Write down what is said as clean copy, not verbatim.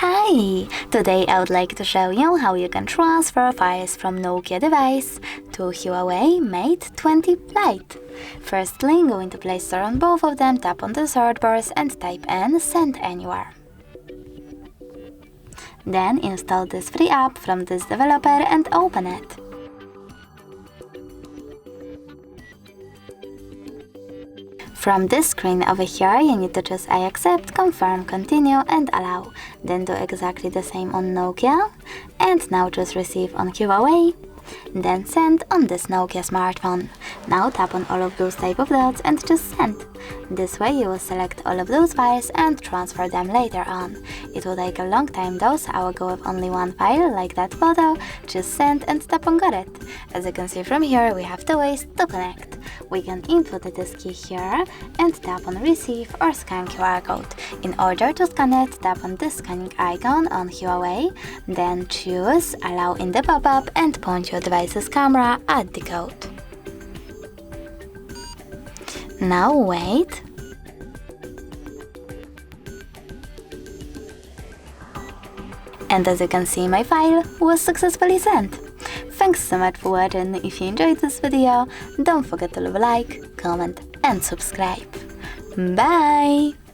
Hi! Today I would like to show you how you can transfer files from Nokia device to Huawei Mate 20 Lite. Firstly, go into Play Store on both of them, tap on the search bars and type in Send Anywhere. Then install this free app from this developer and open it. From this screen over here, you need to choose I accept, confirm, continue and allow. Then do exactly the same on Nokia. And now choose receive on Huawei. Then send on this Nokia smartphone. Now tap on all of those type of dots and just send. This way you will select all of those files and transfer them later on. It will take a long time though, so I will go with only one file, like that photo, just send and tap on got it. As you can see from here, we have two ways to connect. We can input this key here and tap on receive or scan QR code. In order to scan it, tap on this scanning icon on Huawei, then choose allow in the pop-up and point your device's camera at the code. Now wait. And as you can see, my file was successfully sent. Thanks so much for watching. If you enjoyed this video, don't forget to leave a like, comment and subscribe. Bye!